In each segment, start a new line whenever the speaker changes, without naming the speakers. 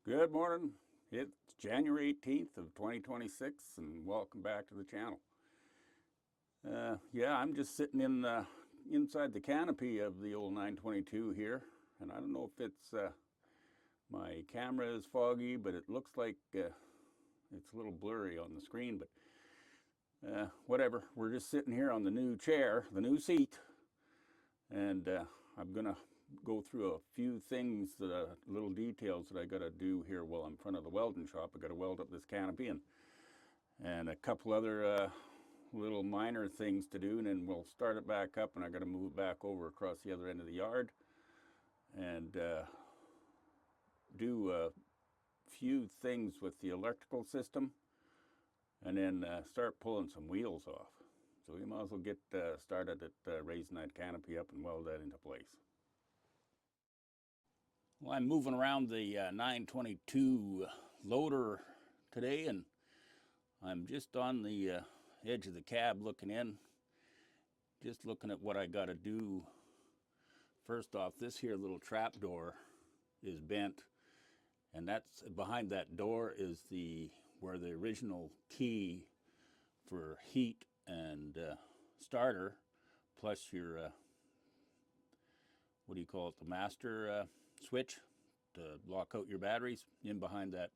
Good morning. It's January 18th of 2026 and welcome back to the channel. Yeah, I'm just sitting in inside the canopy of the old 922 here, and I don't know if it's my camera is foggy, but it looks like it's a little blurry on the screen, but whatever. We're just sitting here on the new chair, the new seat, and I'm gonna go through a few things, little details that I got to do here while I'm in front of the welding shop. I got to weld up this canopy and a couple other little minor things to do, and then we'll start it back up, and I got to move it back over across the other end of the yard and do a few things with the electrical system, and then start pulling some wheels off. So we might as well get started at raising that canopy up and weld that into place. Well, I'm moving around the 922 loader today, and I'm just on the edge of the cab looking in, just looking at what I got to do. First off, this here little trap door is bent, and that's behind that door is where the original key for heat and starter, plus your what do you call it, the master switch to block out your batteries in behind that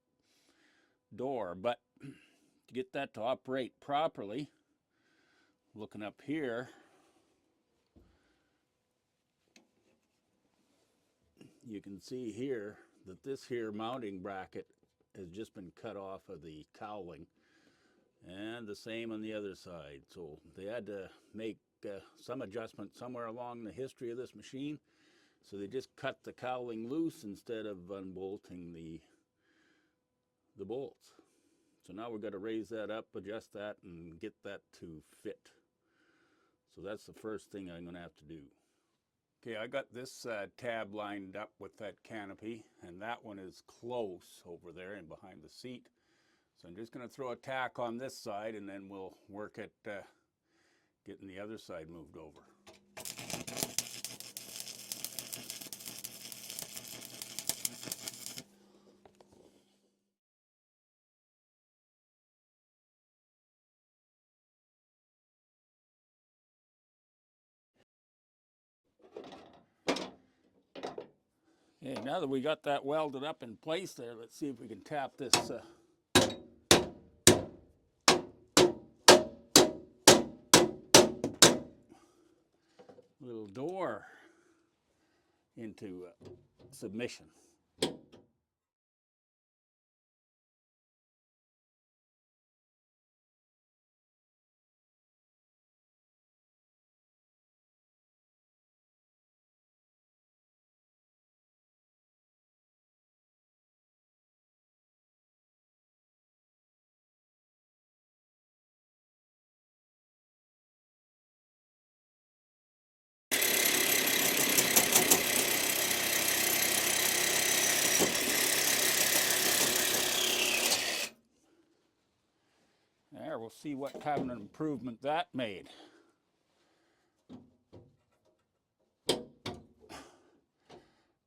door. But to get that to operate properly, looking up here, you can see here that this here mounting bracket has just been cut off of the cowling, and the same on the other side. So they had to make some adjustment somewhere along the history of this machine. So they just cut the cowling loose instead of unbolting the bolts. So now we've got to raise that up, adjust that, and get that to fit. So that's the first thing I'm going to have to do. Okay, I got this tab lined up with that canopy, and that one is close over there and behind the seat. So I'm just going to throw a tack on this side, and then we'll work at getting the other side moved over. Okay, now that we got that welded up in place there, let's see if we can tap this little door into submission. There, we'll see what kind of an improvement that made.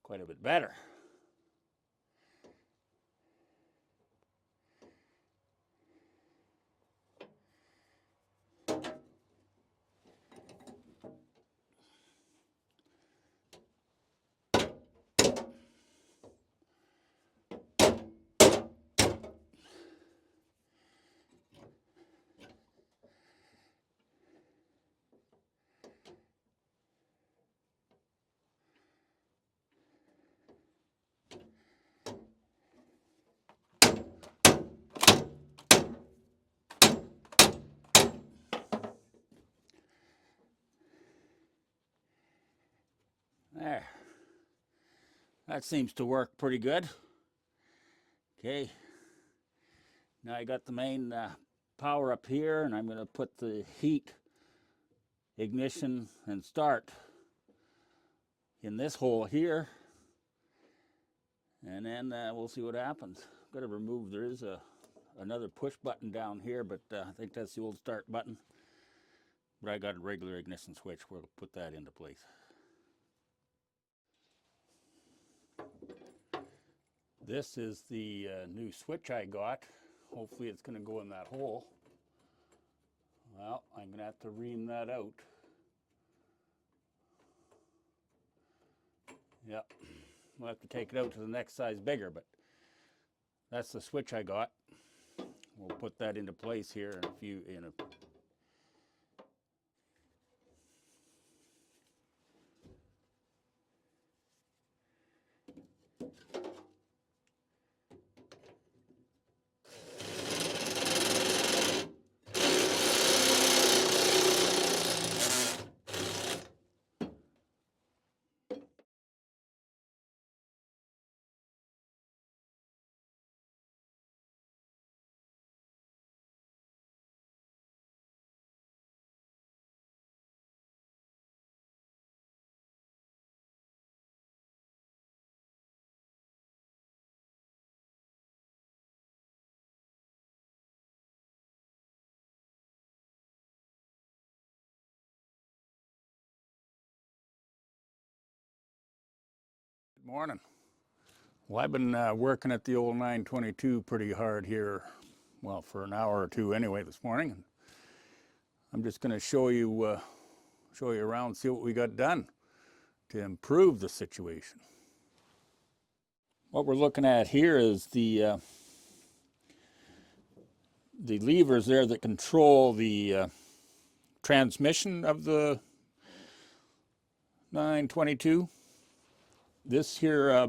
Quite a bit better. There. That seems to work pretty good. Okay. Now I got the main power up here, and I'm going to put the heat, ignition, and start in this hole here. And then we'll see what happens. I've got to remove, there is another push button down here, but I think that's the old start button. But I got a regular ignition switch. We'll put that into place. This is the new switch I got. Hopefully it's going to go in that hole. Well, I'm going to have to ream that out. Yep, we'll have to take it out to the next size bigger, but that's the switch I got. We'll put that into place here in a Morning. Well, I've been working at the old 922 pretty hard here, well, for an hour or two anyway this morning. I'm just going to show you around, see what we got done to improve the situation. What we're looking at here is the levers there that control the transmission of the 922. This here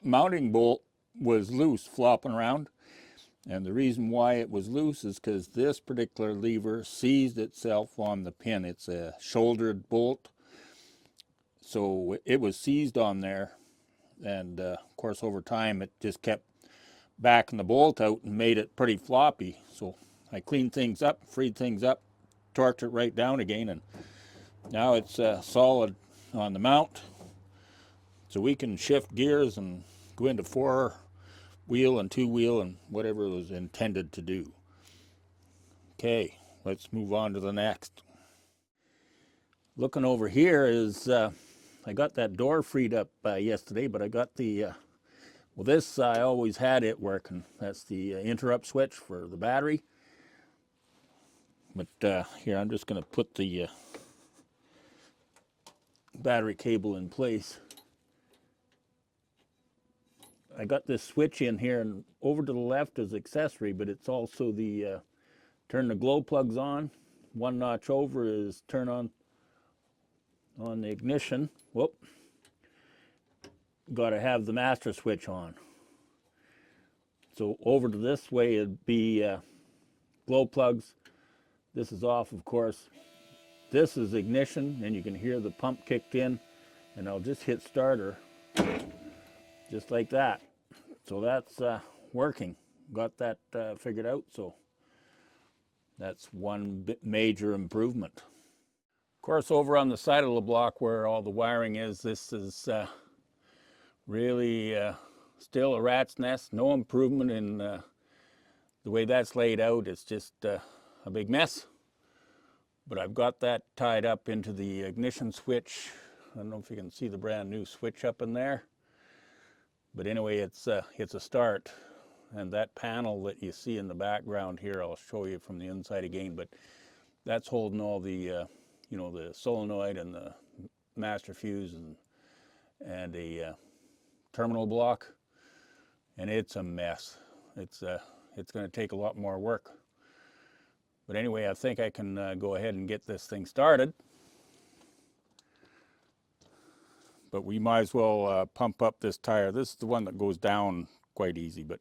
mounting bolt was loose, flopping around, and the reason why it was loose is because this particular lever seized itself on the pin. It's a shouldered bolt, so it was seized on there, and of course over time it just kept backing the bolt out and made it pretty floppy. So I cleaned things up, freed things up, torqued it right down again, and now it's solid on the mount. So we can shift gears and go into 4-wheel and 2-wheel and whatever it was intended to do. Okay, let's move on to the next. Looking over here is, I got that door freed up yesterday, but I got the, well, this I always had it working. That's the interrupt switch for the battery. But here, I'm just going to put the battery cable in place. I got this switch in here, and over to the left is accessory, but it's also the turn the glow plugs on. One notch over is turn on the ignition. Whoop. Got to have the master switch on. So over to this way it'd be glow plugs. This is off, of course. This is ignition, and you can hear the pump kicked in, and I'll just hit starter. Just like that. So that's working. Got that figured out, so that's one major improvement. Of course, over on the side of the block where all the wiring is, this is really still a rat's nest. No improvement in the way that's laid out. It's just a big mess. But I've got that tied up into the ignition switch. I don't know if you can see the brand new switch up in there. But anyway, it's a start, and that panel that you see in the background here, I'll show you from the inside again, but that's holding all the, you know, the solenoid and the master fuse and a terminal block, and it's a mess. It's going to take a lot more work. But anyway, I think I can go ahead and get this thing started. But we might as well pump up this tire. This is the one that goes down quite easy, but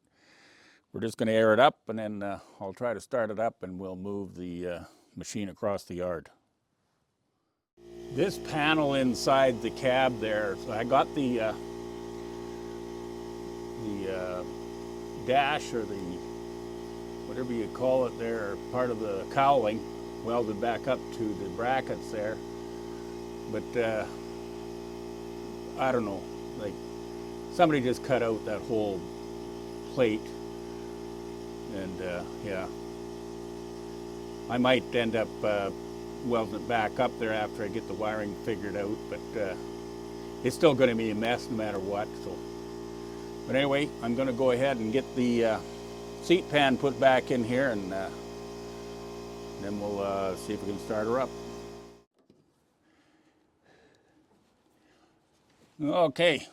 we're just going to air it up, and then I'll try to start it up, and we'll move the machine across the yard. This panel inside the cab there, so I got the dash, or the whatever you call it there, part of the cowling, welded back up to the brackets there. But I don't know, like somebody just cut out that whole plate, and yeah, I might end up welding it back up there after I get the wiring figured out, but it's still going to be a mess no matter what. So But anyway, I'm going to go ahead and get the seat pan put back in here, and then we'll see if we can start her up. Okay,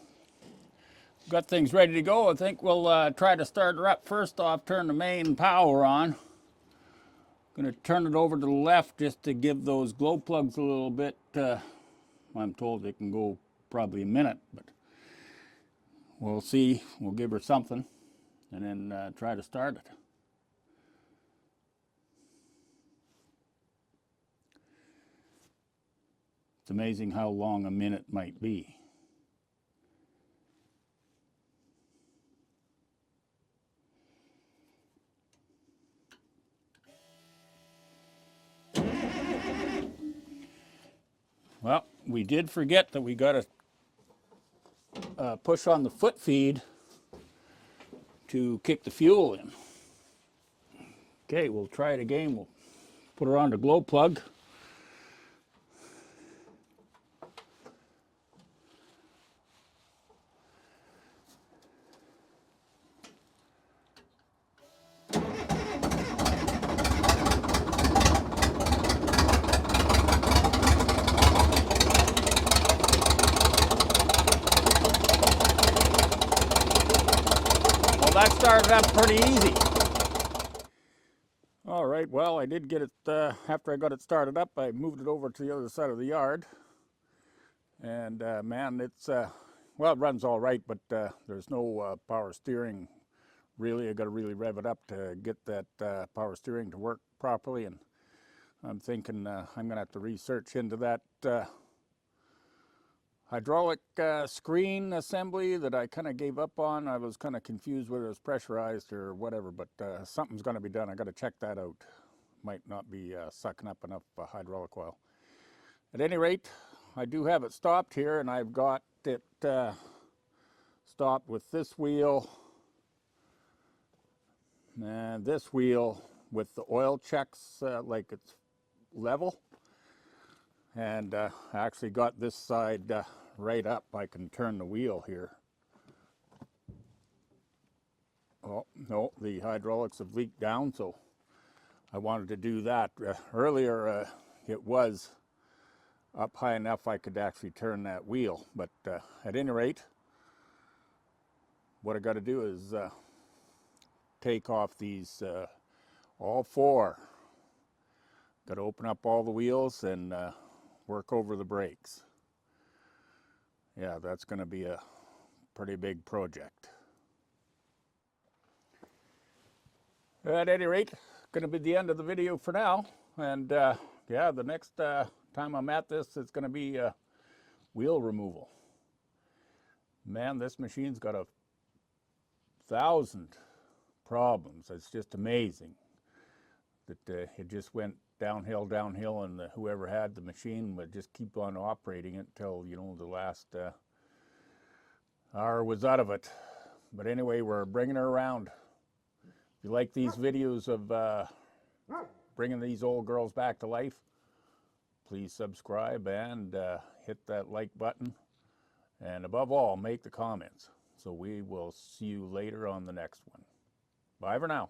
got things ready to go. I think we'll try to start her up. First off, turn the main power on. Going to turn it over to the left just to give those glow plugs a little bit. I'm told they can go probably a minute, but we'll see. We'll give her something and then try to start it. It's amazing how long a minute might be. Well, we did forget that we got to push on the foot feed to kick the fuel in. Okay, we'll try it again. We'll put her on the glow plug. That started up pretty easy. All right, well, I did get it, after I got it started up, I moved it over to the other side of the yard. And man, it's, well, it runs all right, but there's no power steering, really. I got to really rev it up to get that power steering to work properly. And I'm thinking I'm going to have to research into that hydraulic screen assembly that I kind of gave up on. I was kind of confused whether it was pressurized or whatever, but something's going to be done. I got to check that out. Might not be sucking up enough hydraulic oil. At any rate, I do have it stopped here, and I've got it stopped with this wheel and this wheel with the oil checks like it's level. And I actually got this side right up. I can turn the wheel here. Oh, no, the hydraulics have leaked down, so I wanted to do that. Earlier, it was up high enough I could actually turn that wheel. But at any rate, what I got to do is take off these all four. Got to open up all the wheels and work over the brakes. Yeah, that's going to be a pretty big project. At any rate, going to be the end of the video for now. And yeah, the next time I'm at this, it's going to be wheel removal. Man, this machine's got 1,000 problems. It's just amazing that it just went downhill, and whoever had the machine would just keep on operating it until, you know, the last hour was out of it. But anyway, we're bringing her around. If you like these videos of bringing these old girls back to life, please subscribe and hit that like button. And above all, make the comments. So we will see you later on the next one. Bye for now.